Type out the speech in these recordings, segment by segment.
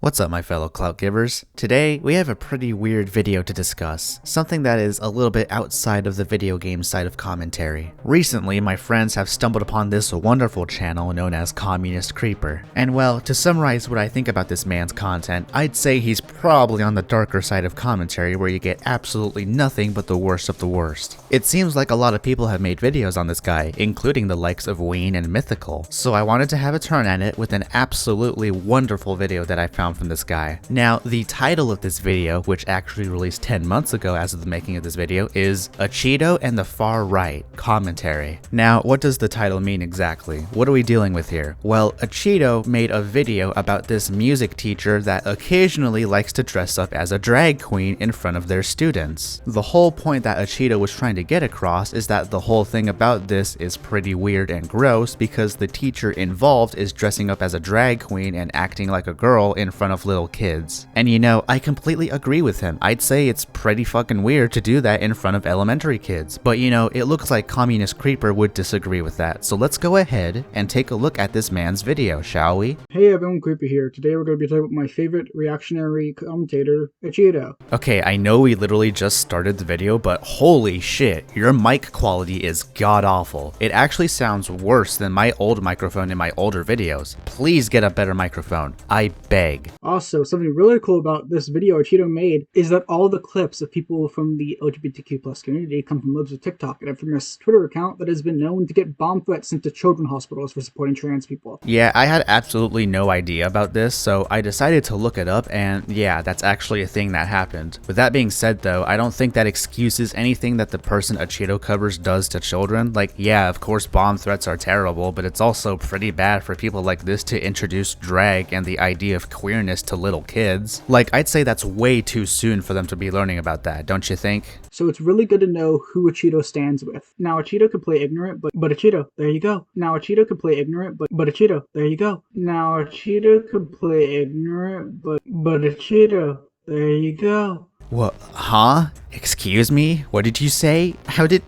What's up, my fellow clout givers? Today, we have a pretty weird video to discuss, something that is a little bit outside of the video game side of commentary. Recently, my friends have stumbled upon this wonderful channel known as Communist Creeper. And well, to summarize what I think about this man's content, I'd say he's probably on the darker side of commentary where you get absolutely nothing but the worst of the worst. It seems like a lot of people have made videos on this guy, including the likes of Ween and Mythical, so I wanted to have a turn at it with an absolutely wonderful video that I found from this guy. Now, the title of this video, which actually released 10 months ago as of the making of this video, is Acheeto and the Far Right Commentary. Now, what does the title mean exactly? What are we dealing with here? Well, Acheeto made a video about this music teacher that occasionally likes to dress up as a drag queen in front of their students. The whole point that Acheeto was trying to get across is that the whole thing about this is pretty weird and gross because the teacher involved is dressing up as a drag queen and acting like a girl in front of little kids. And you know, I completely agree with him. I'd say it's pretty fucking weird to do that in front of elementary kids. But you know, it looks like Communist Creeper would disagree with that. So let's go ahead and take a look at this man's video, shall we? Hey everyone, Creeper here. Today we're going to be talking about my favorite reactionary commentator, Acheeto. Okay, I know we literally just started the video, but holy shit, your mic quality is god-awful. It actually sounds worse than my old microphone in my older videos. Please get a better microphone. I beg. Also, something really cool about this video Acheeto made is that all the clips of people from the LGBTQ plus community come from libs of TikTok and from his Twitter account that has been known to get bomb threats sent to children's hospitals for supporting trans people. Yeah, I had absolutely no idea about this, so I decided to look it up, and yeah, that's actually a thing that happened. With that being said though, I don't think that excuses anything that the person Acheeto covers does to children. Like, yeah, of course bomb threats are terrible, but it's also pretty bad for people like this to introduce drag and the idea of queerness to little kids. Like, I'd say that's way too soon for them to be learning about that, don't you think? So it's really good to know who Acheeto stands with. Now Acheeto could play ignorant, but Acheeto, there you go. Now Acheeto could play ignorant, but Acheeto, there you go. Now Acheeto could play ignorant, but Acheeto, there you go. What? Huh? Excuse me? What did you say? How did...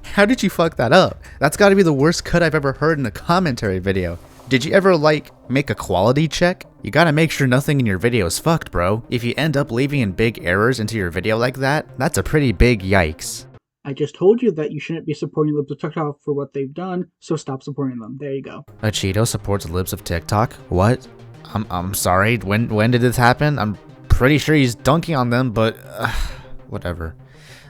How did you fuck that up? That's gotta be the worst cut I've ever heard in a commentary video. Did you ever, like, make a quality check? You gotta make sure nothing in your video is fucked, bro. If you end up leaving in big errors into your video like that, that's a pretty big yikes. I just told you that you shouldn't be supporting libs of TikTok for what they've done, so stop supporting them. There you go. Acheeto supports libs of TikTok? What? I'm sorry, when did this happen? I'm pretty sure he's dunking on them, but whatever.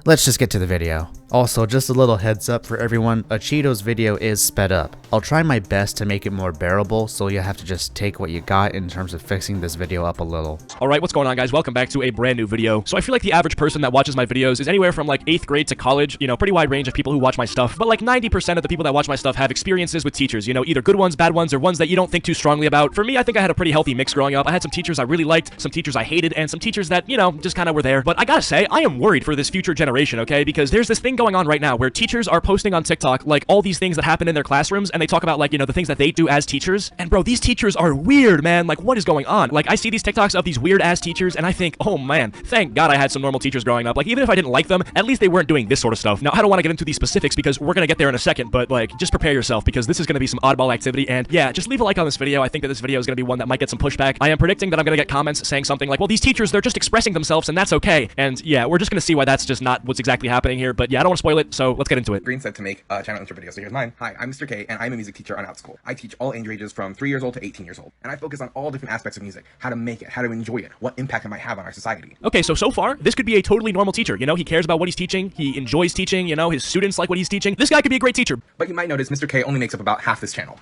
Let's just get to the video. Also, just a little heads up for everyone, Acheeto's video is sped up. I'll try my best to make it more bearable, so you'll have to just take what you got in terms of fixing this video up a little. Alright, what's going on, guys? Welcome back to a brand new video. So I feel like the average person that watches my videos is anywhere from like 8th grade to college, you know, pretty wide range of people who watch my stuff, but like 90% of the people that watch my stuff have experiences with teachers, you know, either good ones, bad ones, or ones that you don't think too strongly about. For me, I think I had a pretty healthy mix growing up. I had some teachers I really liked, some teachers I hated, and some teachers that, you know, just kind of were there. But I gotta say, I am worried for this future generation, okay? Because there's this thing going on right now where teachers are posting on TikTok like all these things that happen in their classrooms, and they talk about like, you know, the things that they do as teachers. And bro, these teachers are weird, man. Like, what is going on? Like, I see these TikToks of these weird ass teachers and I think, oh man, thank God I had some normal teachers growing up. Like, even if I didn't like them, at least they weren't doing this sort of stuff. Now, I don't want to get into these specifics because we're gonna get there in a second, but like, just prepare yourself because this is gonna be some oddball activity. And yeah, just leave a like on this video. I think that this video is gonna be one that might get some pushback. I am predicting that I'm gonna get comments saying something like, well, these teachers, they're just expressing themselves and that's okay. And yeah, we're just gonna see why that's just not what's exactly happening here. But yeah, I don't want to spoil it, so let's get into it. Green said to make a channel intro video, so here's mine. Hi, I'm Mr. K, and I'm a music teacher on Outschool. I teach all age ranges from 3 years old to 18 years old, and I focus on all different aspects of music, how to make it, how to enjoy it, what impact it might have on our society. Okay, so far, this could be a totally normal teacher, you know, he cares about what he's teaching, he enjoys teaching, you know, his students like what he's teaching. This guy could be a great teacher. But you might notice Mr. K only makes up about half this channel.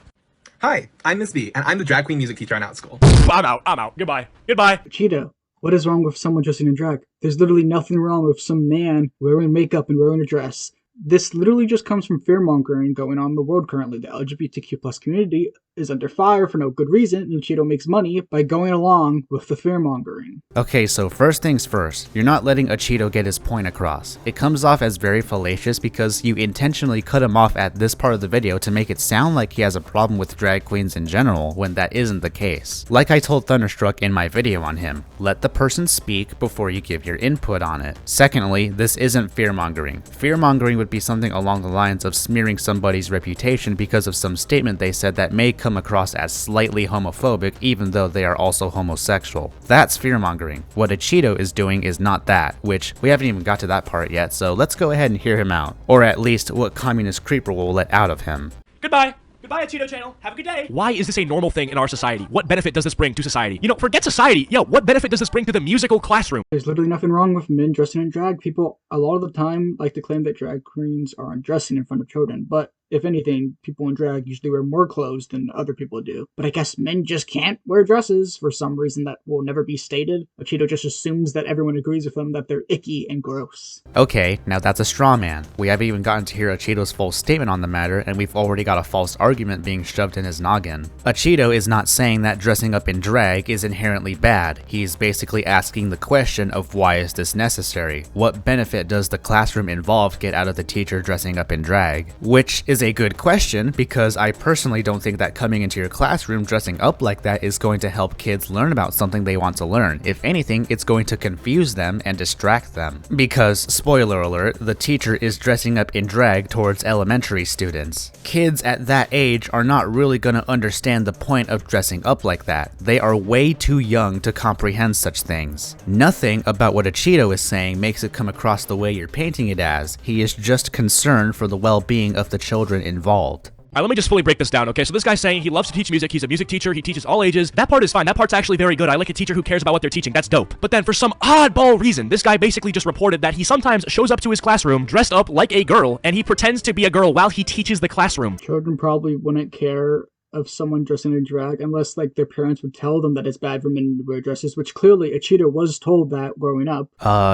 Hi, I'm Miss B, and I'm the drag queen music teacher on Outschool. I'm out. Goodbye. Acheeto, what is wrong with someone dressing in drag? There's literally nothing wrong with some man wearing makeup and wearing a dress. This literally just comes from fear-mongering going on in the world currently. The LGBTQ plus community is under fire for no good reason, and Acheeto makes money by going along with the fear-mongering. Okay, so first things first, you're not letting Acheeto get his point across. It comes off as very fallacious because you intentionally cut him off at this part of the video to make it sound like he has a problem with drag queens in general, when that isn't the case. Like I told Thunderstruck in my video on him, let the person speak before you give your input on it. Secondly, this isn't fear-mongering. Fear-mongering would would be something along the lines of smearing somebody's reputation because of some statement they said that may come across as slightly homophobic even though they are also homosexual. That's fearmongering. What Acheeto is doing is not that, which we haven't even got to that part yet, so let's go ahead and hear him out. Or at least what communist creeper will let out of him. Goodbye. Goodbye, Acheeto channel. Have a good day. Why is this a normal thing in our society? What benefit does this bring to society? You know, forget society. Yo, what benefit does this bring to the musical classroom? There's literally nothing wrong with men dressing in drag. People, a lot of the time, like to claim that drag queens are undressing in front of children, but if anything, people in drag usually wear more clothes than other people do. But I guess men just can't wear dresses for some reason that will never be stated. Acheeto just assumes that everyone agrees with him that they're icky and gross. Okay, now that's a straw man. We haven't even gotten to hear Acheeto's full statement on the matter, and we've already got a false argument being shoved in his noggin. Acheeto is not saying that dressing up in drag is inherently bad. He's basically asking the question of why is this necessary? What benefit does the classroom involved get out of the teacher dressing up in drag? Which is a good question, because I personally don't think that coming into your classroom dressing up like that is going to help kids learn about something they want to learn. If anything, it's going to confuse them and distract them. Because, spoiler alert, the teacher is dressing up in drag towards elementary students. Kids at that age are not really going to understand the point of dressing up like that. They are way too young to comprehend such things. Nothing about what Acheeto is saying makes it come across the way you're painting it as. He is just concerned for the well-being of the children involved. All right, let me just fully break this down, okay? So this guy's saying he loves to teach music, he's a music teacher, he teaches all ages. That part is fine, that part's actually very good. I like a teacher who cares about what they're teaching, that's dope. But then for some oddball reason, this guy basically just reported that he sometimes shows up to his classroom dressed up like a girl, and he pretends to be a girl while he teaches the classroom. Children probably wouldn't care of someone dressing in drag unless like their parents would tell them that it's bad for men to wear dresses, which clearly Acheeto was told that growing up.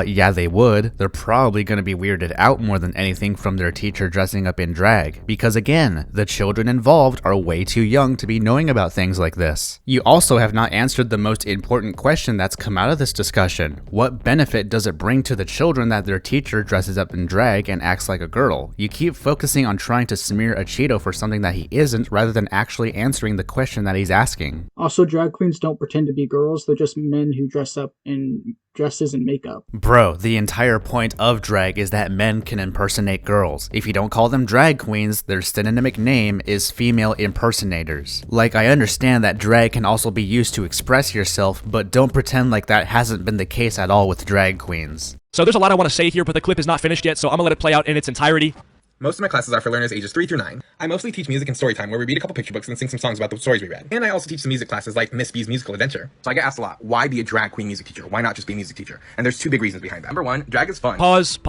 Yeah, they would. They're probably gonna be weirded out more than anything from their teacher dressing up in drag, because again, the children involved are way too young to be knowing about things like this. You also have not answered the most important question that's come out of this discussion. What benefit does it bring to the children that their teacher dresses up in drag and acts like a girl? You keep focusing on trying to smear Acheeto for something that he isn't, rather than actually answering the question that he's asking. Also, drag queens don't pretend to be girls, they're just men who dress up in dresses and makeup. Bro, the entire point of drag is that men can impersonate girls. If you don't call them drag queens, their synonymic name is female impersonators. Like, I understand that drag can also be used to express yourself, but don't pretend like that hasn't been the case at all with drag queens. So there's a lot I want to say here, but the clip is not finished yet, so I'm gonna let it play out in its entirety. Most of my classes are for learners ages 3 through 9. I mostly teach music and story time, where we read a couple picture books and sing some songs about the stories we read. And I also teach some music classes like Miss B's Musical Adventure. So I get asked a lot, why be a drag queen music teacher? Why not just be a music teacher? And there's two big reasons behind that. Number one, drag is fun. Pause.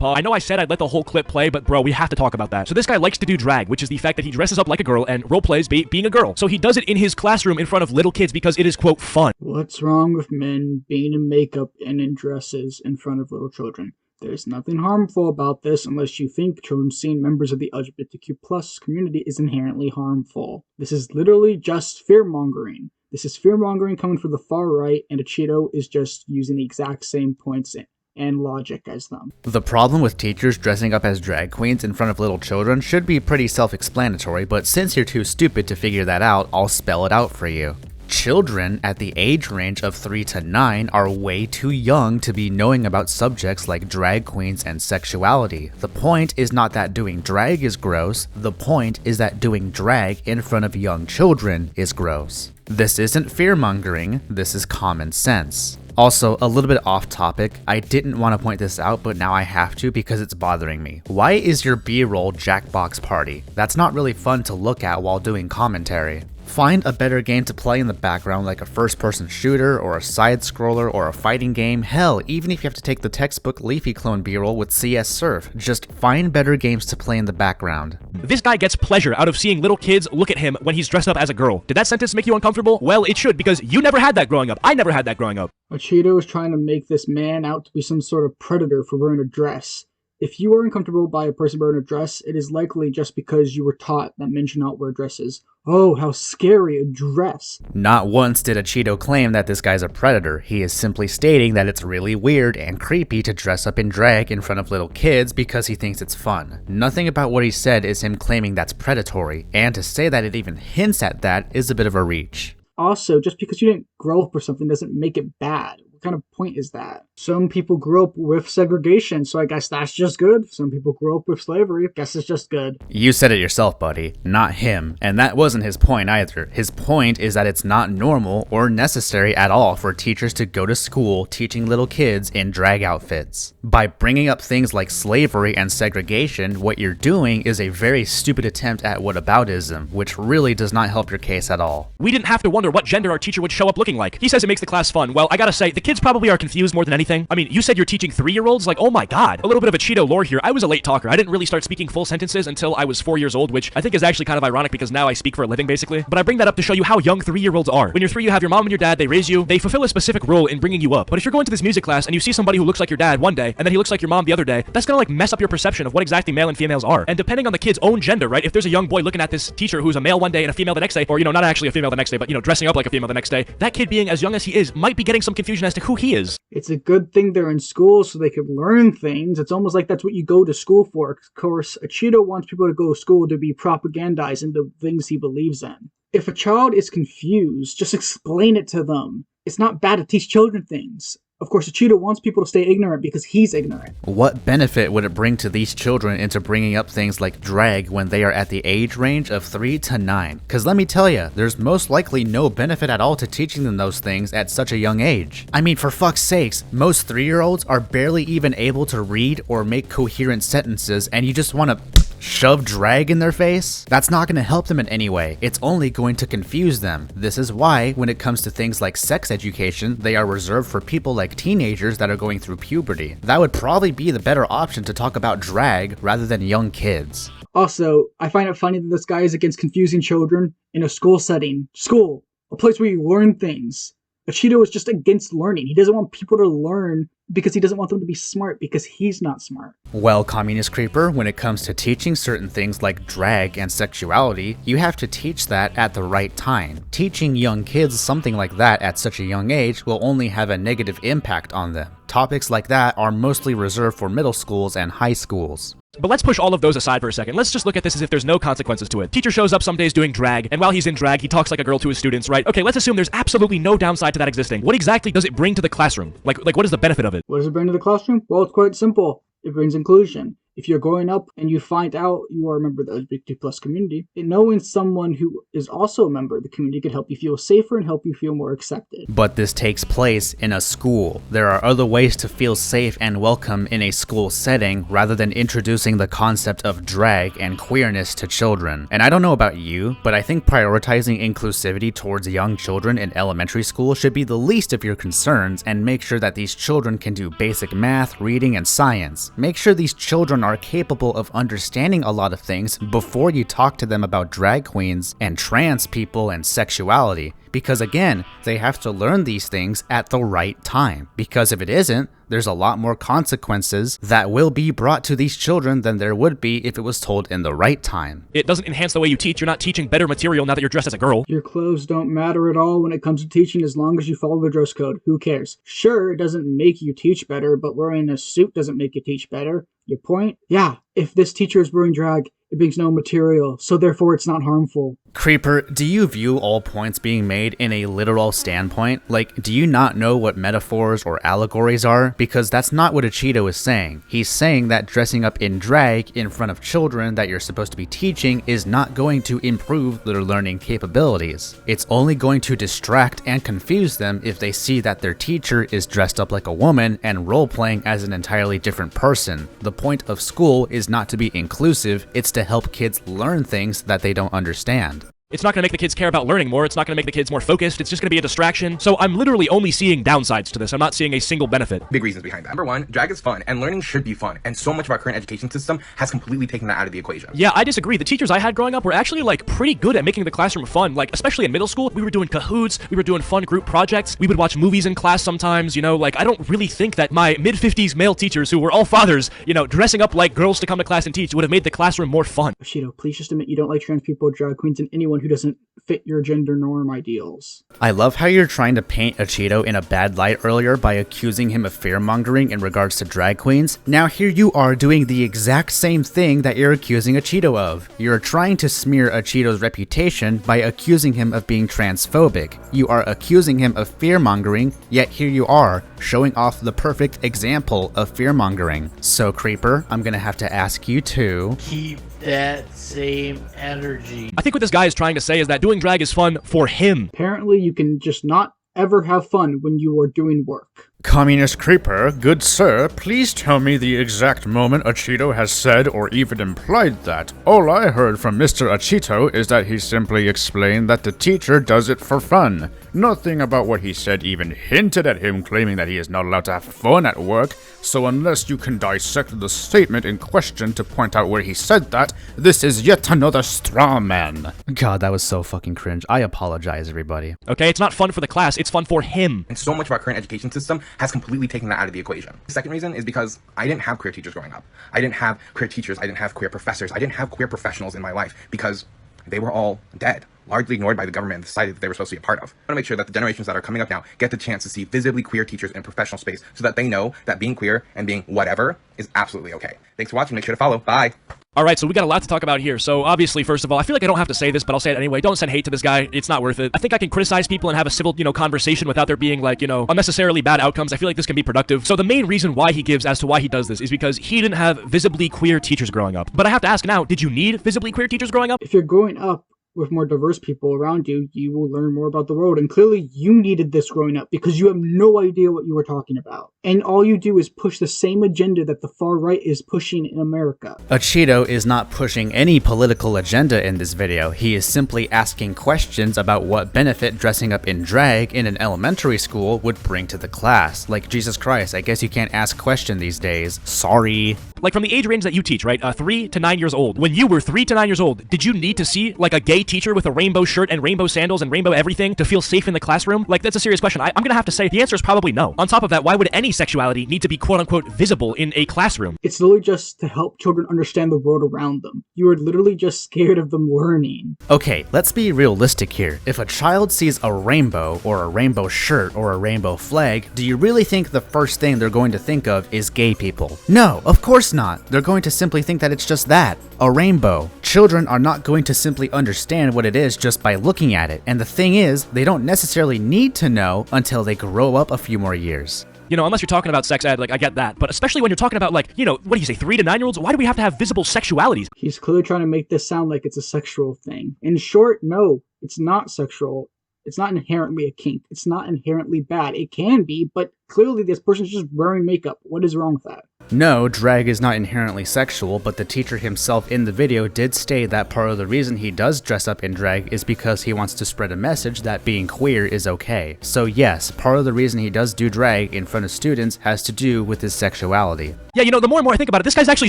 I know I said I'd let the whole clip play, but bro, we have to talk about that. So this guy likes to do drag, which is the fact that he dresses up like a girl and role plays being a girl. So he does it in his classroom in front of little kids because it is, quote, fun. What's wrong with men being in makeup and in dresses in front of little children? There's nothing harmful about this unless you think children seeing members of the LGBTQ+ community is inherently harmful. This is literally just fear-mongering. This is fear-mongering coming from the far right, and Acheeto is just using the exact same points and logic as them. The problem with teachers dressing up as drag queens in front of little children should be pretty self-explanatory, but since you're too stupid to figure that out, I'll spell it out for you. Children at the age range of 3 to 9 are way too young to be knowing about subjects like drag queens and sexuality. The point is not that doing drag is gross, the point is that doing drag in front of young children is gross. This isn't fear-mongering, this is common sense. Also, a little bit off topic, I didn't want to point this out, but now I have to because it's bothering me. Why is your B-roll Jackbox Party? That's not really fun to look at while doing commentary. Find a better game to play in the background, like a first-person shooter or a side-scroller or a fighting game. Hell, even if you have to take the textbook Leafy clone B-roll with CS Surf, just find better games to play in the background. This guy gets pleasure out of seeing little kids look at him when he's dressed up as a girl. Did that sentence make you uncomfortable? Well, it should, because you never had that growing up. I never had that growing up. Acheeto is trying to make this man out to be some sort of predator for wearing a dress. If you are uncomfortable by a person wearing a dress, it is likely just because you were taught that men should not wear dresses. Oh, how scary, a dress. Not once did Acheeto claim that this guy's a predator. He is simply stating that it's really weird and creepy to dress up in drag in front of little kids because he thinks it's fun. Nothing about what he said is him claiming that's predatory, and to say that it even hints at that is a bit of a reach. Also, just because you didn't grow up or something doesn't make it bad. What kind of point is that? Some people grew up with segregation, so I guess that's just good. Some people grew up with slavery. I guess it's just good. You said it yourself, buddy, not him. And that wasn't his point either. His point is that it's not normal or necessary at all for teachers to go to school teaching little kids in drag outfits. By bringing up things like slavery and segregation, what you're doing is a very stupid attempt at whataboutism, which really does not help your case at all. We didn't have to wonder what gender our teacher would show up looking like. He says it makes the class fun. Well, I gotta say, the kids probably are confused more than anything. I mean, you said you're teaching 3-year-olds? Like, oh my god. A little bit of Acheeto lore here. I was a late talker. I didn't really start speaking full sentences until I was 4 years old, which I think is actually kind of ironic because now I speak for a living, basically. But I bring that up to show you how young 3-year-olds are. When you're 3, you have your mom and your dad, they raise you, they fulfill a specific role in bringing you up. But if you're going to this music class and you see somebody who looks like your dad one day, and then he looks like your mom the other day, that's gonna like mess up your perception of what exactly male and females are. And depending on the kid's own gender, right? If there's a young boy looking at this teacher who's a male one day and a female the next day, or, you know, not actually a female the next day, but, you know, dressing up like a female the next day, that kid being as young as he is might be getting some confusion as to who he is. It's a good thing they're in school so they could learn things. It's almost like that's what you go to school for. Of course, Acheeto wants people to go to school to be propagandized into things he believes in. If a child is confused, just explain it to them. It's not bad to teach children things. Of course, Acheeto wants people to stay ignorant because he's ignorant. What benefit would it bring to these children into bringing up things like drag when they are at the age range of 3 to 9? Because let me tell you, there's most likely no benefit at all to teaching them those things at such a young age. I mean, for fuck's sakes, most 3-year-olds are barely even able to read or make coherent sentences, and you just want to shove drag in their face? That's not going to help them in any way. It's only going to confuse them. This is why, when it comes to things like sex education, they are reserved for people like teenagers that are going through puberty. That would probably be the better option to talk about drag rather than young kids. Also, I find it funny that this guy is against confusing children in a school setting. School, a place where you learn things. Acheeto is just against learning. He doesn't want people to learn because he doesn't want them to be smart because he's not smart. Well, Communist Creeper, when it comes to teaching certain things like drag and sexuality, you have to teach that at the right time. Teaching young kids something like that at such a young age will only have a negative impact on them. Topics like that are mostly reserved for middle schools and high schools. But let's push all of those aside for a second. Let's just look at this as if there's no consequences to it. Teacher shows up some days doing drag, and while he's in drag, he talks like a girl to his students, right? Okay, let's assume there's absolutely no downside to that existing. What exactly does it bring to the classroom? Like what is the benefit of it? What does it bring to the classroom? Well, it's quite simple. It brings inclusion. If you're growing up and you find out you are a member of the LGBT+ community, knowing someone who is also a member of the community could help you feel safer and help you feel more accepted. But this takes place in a school. There are other ways to feel safe and welcome in a school setting rather than introducing the concept of drag and queerness to children. And I don't know about you, but I think prioritizing inclusivity towards young children in elementary school should be the least of your concerns, and make sure that these children can do basic math, reading, and science. Make sure these children are capable of understanding a lot of things before you talk to them about drag queens and trans people and sexuality, because again, they have to learn these things at the right time. Because if it isn't, there's a lot more consequences that will be brought to these children than there would be if it was told in the right time. It doesn't enhance the way you teach. You're not teaching better material now that you're dressed as a girl. Your clothes don't matter at all when it comes to teaching as long as you follow the dress code. Who cares? Sure, it doesn't make you teach better, but wearing a suit doesn't make you teach better. Your point? Yeah, if this teacher is wearing drag, it brings no material, so therefore it's not harmful. Creeper, do you view all points being made in a literal standpoint? Like, do you not know what metaphors or allegories are? Because that's not what Acheeto is saying. He's saying that dressing up in drag in front of children that you're supposed to be teaching is not going to improve their learning capabilities. It's only going to distract and confuse them if they see that their teacher is dressed up like a woman and role-playing as an entirely different person. The point of school is not to be inclusive, it's to help kids learn things that they don't understand. It's not going to make the kids care about learning more. It's not going to make the kids more focused. It's just going to be a distraction. So I'm literally only seeing downsides to this. I'm not seeing a single benefit. Big reasons behind that. Number one, drag is fun, and learning should be fun, and so much of our current education system has completely taken that out of the equation. Yeah, I disagree. The teachers I had growing up were actually, like, pretty good at making the classroom fun. Like, especially in middle school, we were doing Kahoots, we were doing fun group projects, we would watch movies in class sometimes, you know, like, I don't really think that my mid-50s male teachers, who were all fathers, you know, dressing up like girls to come to class and teach, would have made the classroom more fun. Acheeto, please just admit you don't like trans people, drag queens, and anyone anyone who doesn't fit your gender norm ideals. I love how you're trying to paint Acheeto in a bad light earlier by accusing him of fear-mongering in regards to drag queens. Now here you are doing the exact same thing that you're accusing Acheeto of. You're trying to smear Acheeto's reputation by accusing him of being transphobic. You are accusing him of fear-mongering, yet here you are, showing off the perfect example of fear-mongering. So Creeper, I'm gonna have to ask you to keep that same energy. I think what this guy is trying to say is that doing drag is fun for him. Apparently, you can just not ever have fun when you are doing work. Communist Creeper, good sir, please tell me the exact moment Acheeto has said or even implied that. All I heard from Mr. Acheeto is that he simply explained that the teacher does it for fun. Nothing about what he said even hinted at him claiming that he is not allowed to have fun at work, so unless you can dissect the statement in question to point out where he said that, this is yet another straw man. God, that was so fucking cringe. I apologize, everybody. Okay, it's not fun for the class, it's fun for him. And so much of our current education system has completely taken that out of the equation. The second reason is because I didn't have queer teachers growing up. I didn't have queer teachers, I didn't have queer professors, I didn't have queer professionals in my life because they were all dead, largely ignored by the government and the society that they were supposed to be a part of. I want to make sure that the generations that are coming up now get the chance to see visibly queer teachers in professional space so that they know that being queer and being whatever is absolutely okay. Thanks for watching. Make sure to follow. Bye. Alright, so we got a lot to talk about here. So obviously, first of all, I feel like I don't have to say this, but I'll say it anyway. Don't send hate to this guy. It's not worth it. I think I can criticize people and have a civil, conversation without there being, like, unnecessarily bad outcomes. I feel like this can be productive. So the main reason why he gives as to why he does this is because he didn't have visibly queer teachers growing up. But I have to ask now, did you need visibly queer teachers growing up? If you're growing up with more diverse people around you, you will learn more about the world. And clearly you needed this growing up because you have no idea what you were talking about. And all you do is push the same agenda that the far right is pushing in America. Acheeto is not pushing any political agenda in this video. He is simply asking questions about what benefit dressing up in drag in an elementary school would bring to the class. Like, Jesus Christ, I guess you can't ask questions these days. Sorry. Like, from the age range that you teach, right? 3 to 9 years old. When you were 3 to 9 years old, did you need to see, like, a gay teacher with a rainbow shirt and rainbow sandals and rainbow everything to feel safe in the classroom? Like, that's a serious question. I'm gonna have to say the answer is probably no. On top of that, why would any sexuality need to be quote-unquote visible in a classroom? It's literally just to help children understand the world around them. You are literally just scared of them learning. Okay, let's be realistic here. If a child sees a rainbow, or a rainbow shirt, or a rainbow flag, do you really think the first thing they're going to think of is gay people? No, of course not. They're going to simply think that it's just that, a rainbow. Children are not going to simply understand what it is just by looking at it, and the thing is, they don't necessarily need to know until they grow up a few more years. Unless you're talking about sex ed, like, I get that. But especially when you're talking about, like, what do you say, 3 to 9-year-olds? Why do we have to have visible sexualities? He's clearly trying to make this sound like it's a sexual thing. In short, no, it's not sexual. It's not inherently a kink. It's not inherently bad. It can be, but clearly this person's just wearing makeup. What is wrong with that? No, drag is not inherently sexual, but the teacher himself in the video did state that part of the reason he does dress up in drag is because he wants to spread a message that being queer is okay. So yes, part of the reason he does do drag in front of students has to do with his sexuality. Yeah, the more and more I think about it, this guy's actually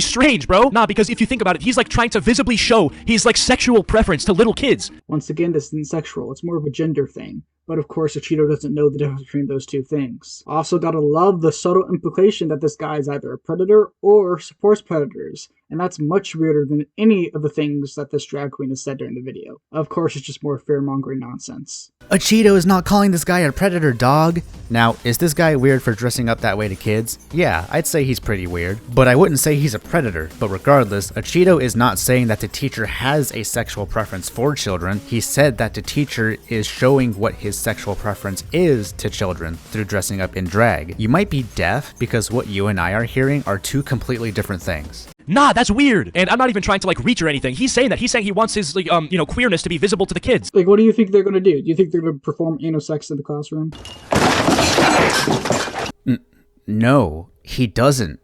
strange, bro. Nah, because if you think about it, he's like trying to visibly show his like sexual preference to little kids. Once again, this isn't sexual. It's more of a gender thing. But of course, Acheeto doesn't know the difference between those two things. Also gotta love the subtle implication that this guy is either a predator or supports predators. And that's much weirder than any of the things that this drag queen has said during the video. Of course, it's just more fear-mongering nonsense. Acheeto is not calling this guy a predator, dog. Now, is this guy weird for dressing up that way to kids? Yeah, I'd say he's pretty weird, but I wouldn't say he's a predator. But regardless, Acheeto is not saying that the teacher has a sexual preference for children. He said that the teacher is showing what his sexual preference is to children through dressing up in drag. You might be deaf because what you and I are hearing are two completely different things. Nah, that's weird. And I'm not even trying to, like, reach or anything. He's saying he wants his, like, queerness to be visible to the kids. Like, what do you think they're gonna do? Do you think they're gonna perform anal sex in the classroom? No, he doesn't.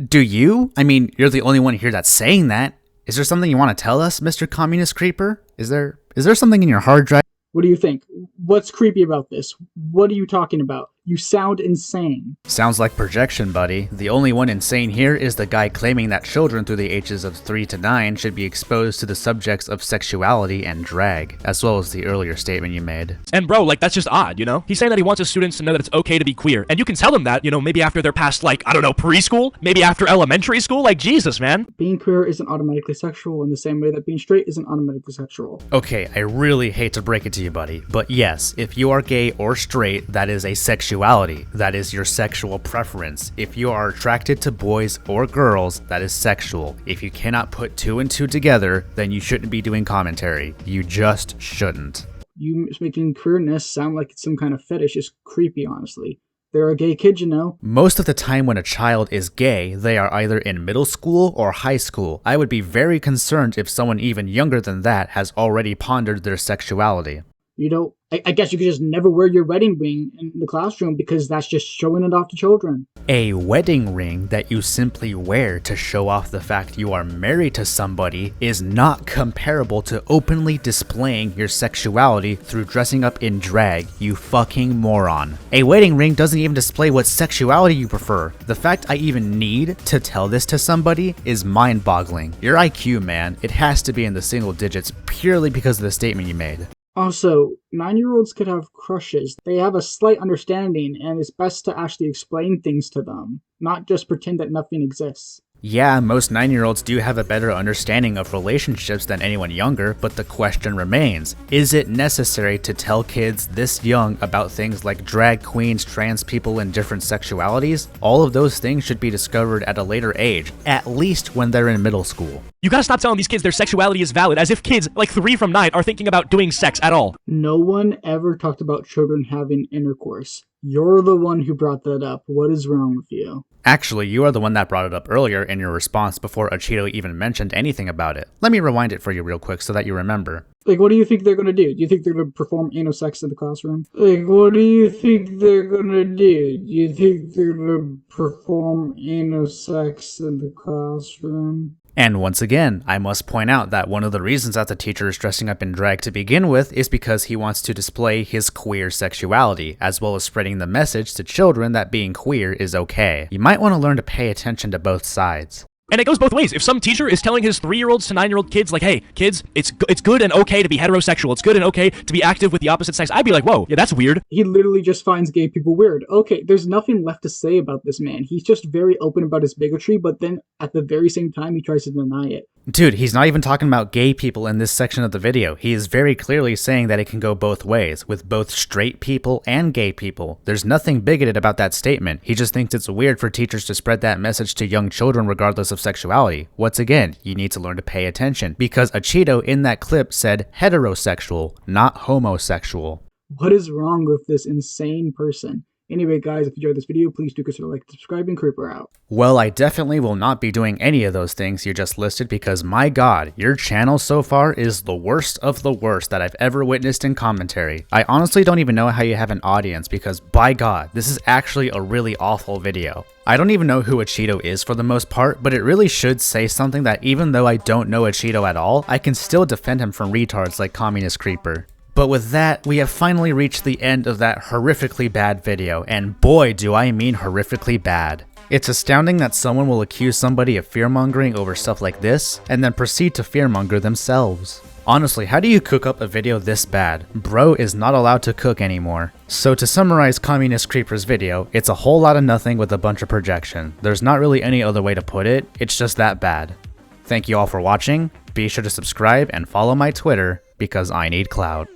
Do you? I mean, you're the only one here that's saying that. Is there something you want to tell us, Mr. Communist Creeper? Is there something in your hard drive? What do you think? What's creepy about this? What are you talking about? You sound insane. Sounds like projection, buddy. The only one insane here is the guy claiming that children through the ages of 3 to 9 should be exposed to the subjects of sexuality and drag, as well as the earlier statement you made. And bro, like, that's just odd, you know? He's saying that he wants his students to know that it's okay to be queer. And you can tell them that, you know, maybe after they're past, like, I don't know, preschool? Maybe after elementary school? Like, Jesus, man. Being queer isn't automatically sexual in the same way that being straight isn't automatically sexual. Okay, I really hate to break it to you, buddy, but yes, if you are gay or straight, that is a sexuality. That is your sexual preference. If you are attracted to boys or girls, that is sexual. If you cannot put 2 and 2 together, then you shouldn't be doing commentary. You just shouldn't. You making queerness sound like it's some kind of fetish is creepy, honestly. There are gay kids, you know. Most of the time when a child is gay, they are either in middle school or high school. I would be very concerned if someone even younger than that has already pondered their sexuality. You know, I guess you could just never wear your wedding ring in the classroom because that's just showing it off to children. A wedding ring that you simply wear to show off the fact you are married to somebody is not comparable to openly displaying your sexuality through dressing up in drag, you fucking moron. A wedding ring doesn't even display what sexuality you prefer. The fact I even need to tell this to somebody is mind-boggling. Your IQ, man, it has to be in the single digits purely because of the statement you made. Also, 9-year-olds could have crushes. They have a slight understanding, and it's best to actually explain things to them, not just pretend that nothing exists. Yeah, most 9-year-olds do have a better understanding of relationships than anyone younger, but the question remains, is it necessary to tell kids this young about things like drag queens, trans people, and different sexualities? All of those things should be discovered at a later age, at least when they're in middle school. You gotta stop telling these kids their sexuality is valid, as if kids, like 3 from 9, are thinking about doing sex at all. No one ever talked about children having intercourse. You're the one who brought that up. What is wrong with you? Actually, you are the one that brought it up earlier in your response before Acheeto even mentioned anything about it. Let me rewind it for you real quick so that you remember. Like, what do you think they're gonna do? Do you think they're gonna perform anal sex in the classroom? Like, what do you think they're gonna do? Do you think they're gonna perform anal sex in the classroom? And once again, I must point out that one of the reasons that the teacher is dressing up in drag to begin with is because he wants to display his queer sexuality, as well as spreading the message to children that being queer is okay. You might want to learn to pay attention to both sides. And it goes both ways. If some teacher is telling his 3-year-olds to 9-year-old kids, like, hey, kids, it's good and okay to be heterosexual. It's good and okay to be active with the opposite sex. I'd be like, whoa, yeah, that's weird. He literally just finds gay people weird. Okay, there's nothing left to say about this man. He's just very open about his bigotry, but then at the very same time, he tries to deny it. Dude, he's not even talking about gay people in this section of the video. He is very clearly saying that it can go both ways, with both straight people and gay people. There's nothing bigoted about that statement. He just thinks it's weird for teachers to spread that message to young children regardless of sexuality. Once again, you need to learn to pay attention, because Acheeto in that clip said heterosexual, not homosexual. What is wrong with this insane person? Anyway, guys, if you enjoyed this video, please do consider liking, subscribing, Creeper out. Well, I definitely will not be doing any of those things you just listed because, my god, your channel so far is the worst of the worst that I've ever witnessed in commentary. I honestly don't even know how you have an audience because, by god, this is actually a really awful video. I don't even know who Acheeto is for the most part, but it really should say something that even though I don't know Acheeto at all, I can still defend him from retards like Communist Creeper. But with that, we have finally reached the end of that horrifically bad video, and boy do I mean horrifically bad. It's astounding that someone will accuse somebody of fearmongering over stuff like this, and then proceed to fearmonger themselves. Honestly, how do you cook up a video this bad? Bro is not allowed to cook anymore. So to summarize Communist Creeper's video, it's a whole lot of nothing with a bunch of projection. There's not really any other way to put it, it's just that bad. Thank you all for watching, be sure to subscribe and follow my Twitter, because I need clout.